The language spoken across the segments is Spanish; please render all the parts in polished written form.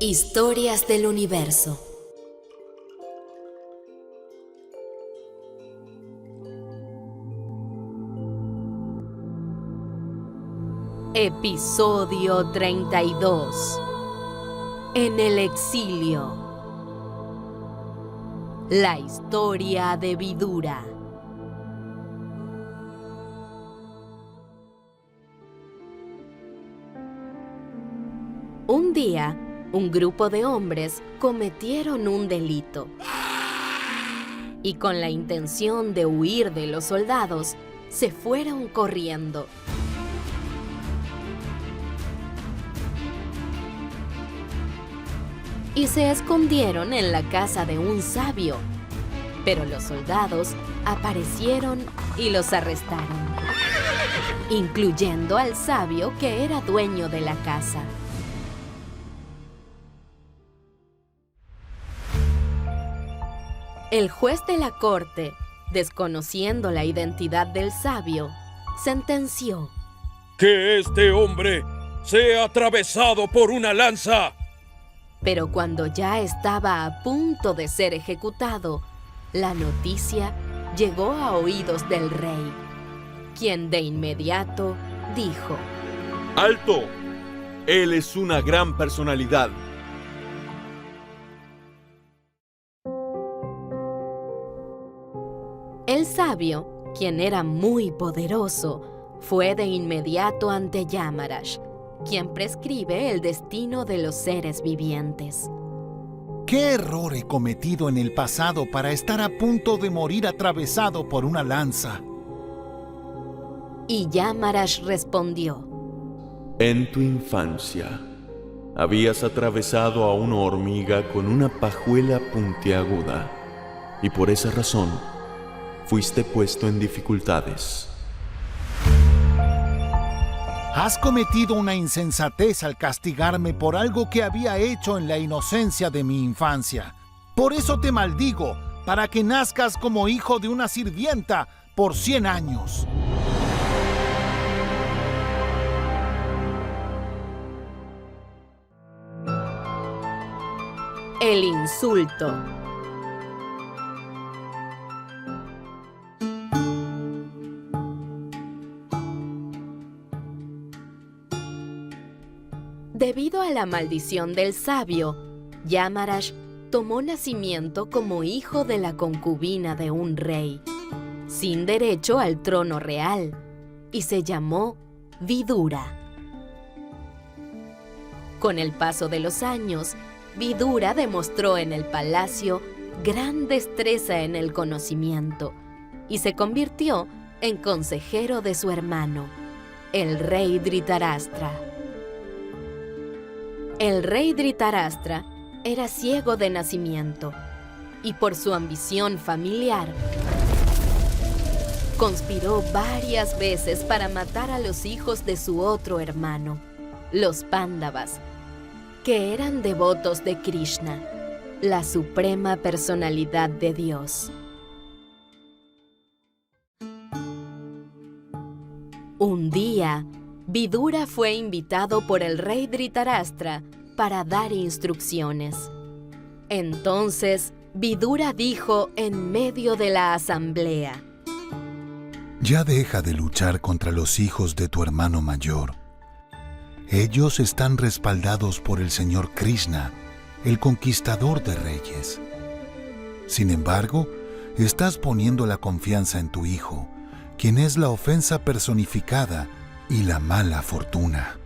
Historias del universo. Episodio 32. En el exilio. La historia de Vidura. Un día, un grupo de hombres cometieron un delito. Y con la intención de huir de los soldados, se fueron corriendo. Y se escondieron en la casa de un sabio. Pero los soldados aparecieron y los arrestaron, incluyendo al sabio que era dueño de la casa. El juez de la corte, desconociendo la identidad del sabio, sentenció: ¡Que este hombre sea atravesado por una lanza! Pero cuando ya estaba a punto de ser ejecutado, la noticia llegó a oídos del rey, quien de inmediato dijo: ¡Alto! Él es una gran personalidad. El sabio, quien era muy poderoso, fue de inmediato ante Yamarash, quien prescribe el destino de los seres vivientes. ¿Qué error he cometido en el pasado para estar a punto de morir atravesado por una lanza? Y Yamarash respondió: En tu infancia, habías atravesado a una hormiga con una pajuela puntiaguda, y por esa razón, fuiste puesto en dificultades. Has cometido una insensatez al castigarme por algo que había hecho en la inocencia de mi infancia. Por eso te maldigo, para que nazcas como hijo de una sirvienta por 100 años. El insulto. Debido a la maldición del sabio, Yamarash tomó nacimiento como hijo de la concubina de un rey, sin derecho al trono real, y se llamó Vidura. Con el paso de los años, Vidura demostró en el palacio gran destreza en el conocimiento y se convirtió en consejero de su hermano, el rey Dhritarashtra. El rey Dhritarashtra era ciego de nacimiento y por su ambición familiar conspiró varias veces para matar a los hijos de su otro hermano, los Pándavas, que eran devotos de Krishna, la suprema personalidad de Dios. Un día, Vidura fue invitado por el rey Dhritarashtra para dar instrucciones. Entonces, Vidura dijo en medio de la asamblea: Ya deja de luchar contra los hijos de tu hermano mayor. Ellos están respaldados por el Señor Krishna, el conquistador de reyes. Sin embargo, estás poniendo la confianza en tu hijo, quien es la ofensa personificada y la mala fortuna.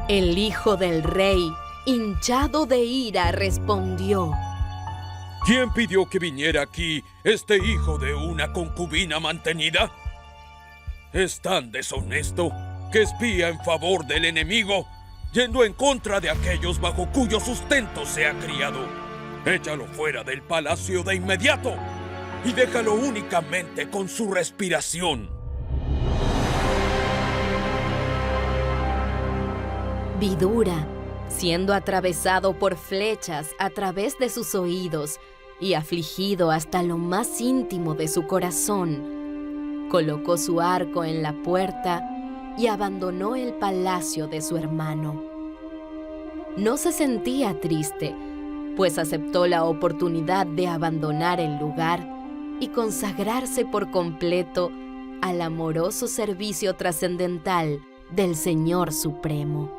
El hijo del rey, hinchado de ira, respondió: ¿Quién pidió que viniera aquí este hijo de una concubina mantenida? Es tan deshonesto que espía en favor del enemigo, yendo en contra de aquellos bajo cuyo sustento se ha criado. Échalo fuera del palacio de inmediato y déjalo únicamente con su respiración. Vidura, siendo atravesado por flechas a través de sus oídos y afligido hasta lo más íntimo de su corazón, colocó su arco en la puerta y abandonó el palacio de su hermano. no se sentía triste, pues aceptó la oportunidad de abandonar el lugar y consagrarse por completo al amoroso servicio trascendental del Señor Supremo.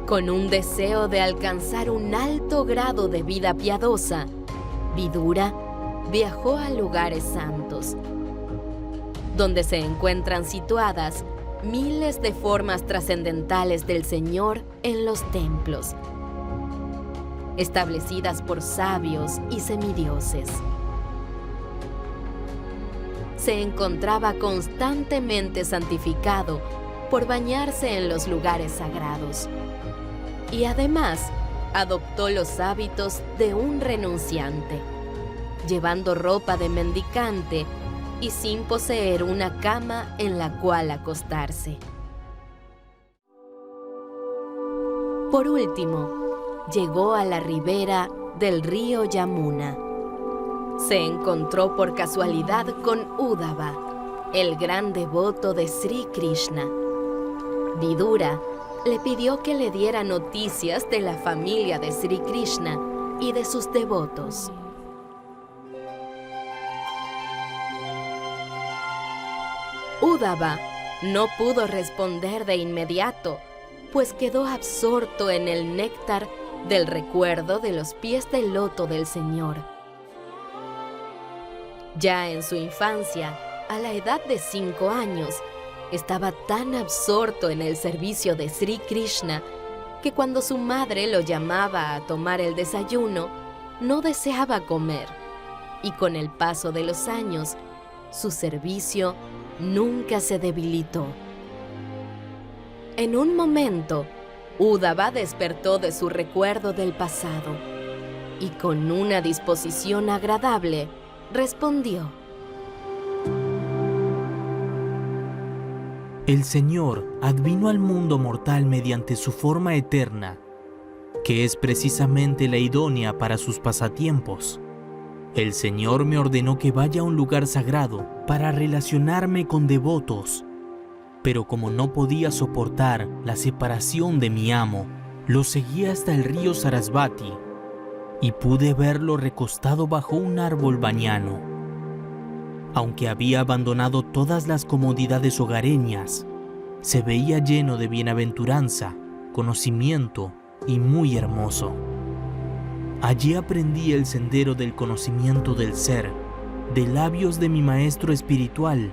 Con un deseo de alcanzar un alto grado de vida piadosa, Vidura viajó a lugares santos, donde se encuentran situadas miles de formas trascendentales del Señor en los templos, establecidas por sabios y semidioses. Se encontraba constantemente santificado por bañarse en los lugares sagrados, y además adoptó los hábitos de un renunciante, llevando ropa de mendicante y sin poseer una cama en la cual acostarse. Por último, llegó a la ribera del río Yamuna. Se encontró por casualidad con Uddhava, el gran devoto de Sri Krishna. Vidura le pidió que le diera noticias de la familia de Sri Krishna y de sus devotos. Uddhava no pudo responder de inmediato, pues quedó absorto en el néctar del recuerdo de los pies de loto del Señor. Ya en su infancia, a la edad de 5 años, estaba tan absorto en el servicio de Sri Krishna que cuando su madre lo llamaba a tomar el desayuno, no deseaba comer, y con el paso de los años, su servicio nunca se debilitó. En un momento, Uddhava despertó de su recuerdo del pasado y con una disposición agradable respondió: El Señor advino al mundo mortal mediante su forma eterna, que es precisamente la idónea para sus pasatiempos. El Señor me ordenó que vaya a un lugar sagrado para relacionarme con devotos, pero como no podía soportar la separación de mi amo, lo seguí hasta el río Sarasvati y pude verlo recostado bajo un árbol bañano. Aunque había abandonado todas las comodidades hogareñas, se veía lleno de bienaventuranza, conocimiento y muy hermoso. Allí aprendí el sendero del conocimiento del ser, de labios de mi maestro espiritual,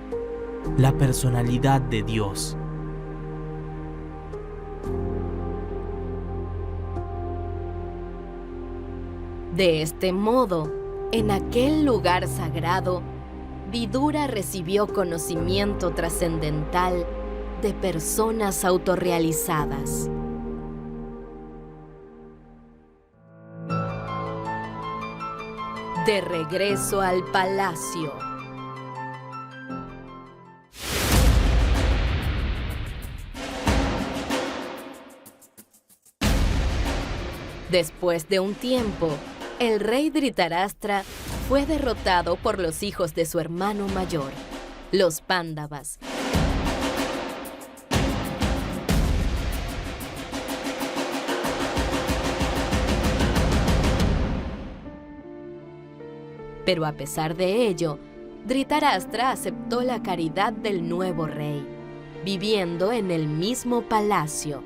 la personalidad de Dios. De este modo, en aquel lugar sagrado, Vidura recibió conocimiento trascendental de personas autorrealizadas. De regreso al palacio. Después de un tiempo, el rey Dhritarashtra fue derrotado por los hijos de su hermano mayor, los Pándavas. Pero a pesar de ello, Dhritarashtra aceptó la caridad del nuevo rey, viviendo en el mismo palacio.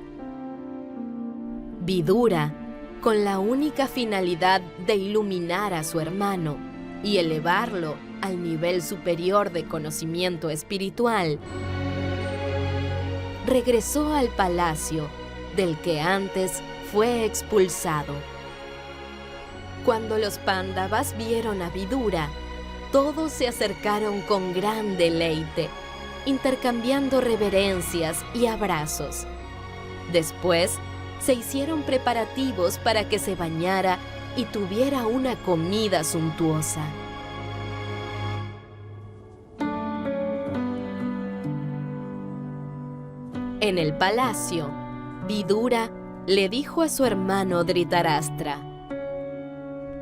Vidura, con la única finalidad de iluminar a su hermano y elevarlo al nivel superior de conocimiento espiritual, regresó al palacio del que antes fue expulsado. Cuando los Pándavas vieron a Vidura, todos se acercaron con gran deleite, intercambiando reverencias y abrazos. Después, se hicieron preparativos para que se bañara y tuviera una comida suntuosa. En el palacio, Vidura le dijo a su hermano Dhritarashtra: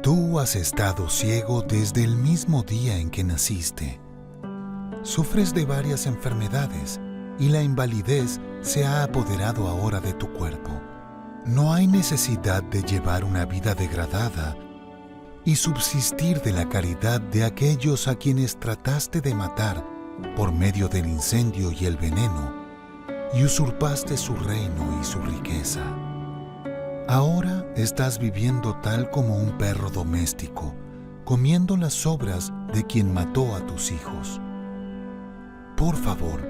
Tú has estado ciego desde el mismo día en que naciste. Sufres de varias enfermedades y la invalidez se ha apoderado ahora de tu cuerpo. No hay necesidad de llevar una vida degradada y subsistir de la caridad de aquellos a quienes trataste de matar por medio del incendio y el veneno, y usurpaste su reino y su riqueza. Ahora estás viviendo tal como un perro doméstico, comiendo las sobras de quien mató a tus hijos. Por favor,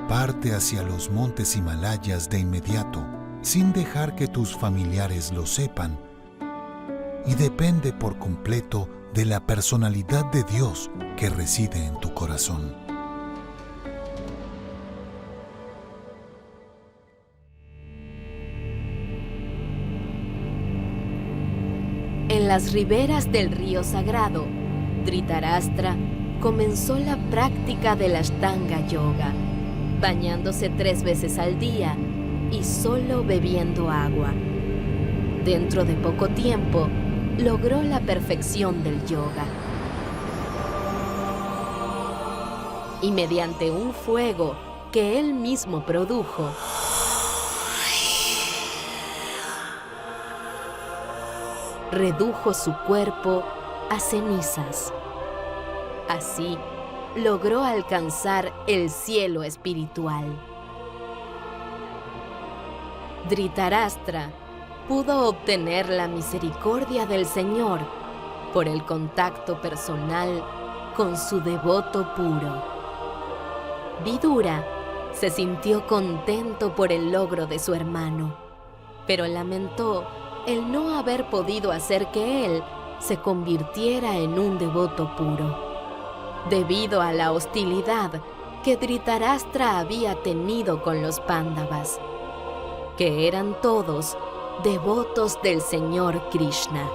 parte hacia los montes Himalayas de inmediato, sin dejar que tus familiares lo sepan, y depende por completo de la personalidad de Dios que reside en tu corazón. En las riberas del río sagrado, Dhritarashtra comenzó la práctica del Ashtanga Yoga, bañándose 3 veces al día y solo bebiendo agua. Dentro de poco tiempo, logró la perfección del yoga. Y mediante un fuego que él mismo produjo, redujo su cuerpo a cenizas. Así, logró alcanzar el cielo espiritual. Dhritarashtra pudo obtener la misericordia del Señor por el contacto personal con su devoto puro. Vidura se sintió contento por el logro de su hermano, pero lamentó el no haber podido hacer que él se convirtiera en un devoto puro, debido a la hostilidad que Dhritarashtra había tenido con los Pándavas, que eran todos devotos del Señor Krishna.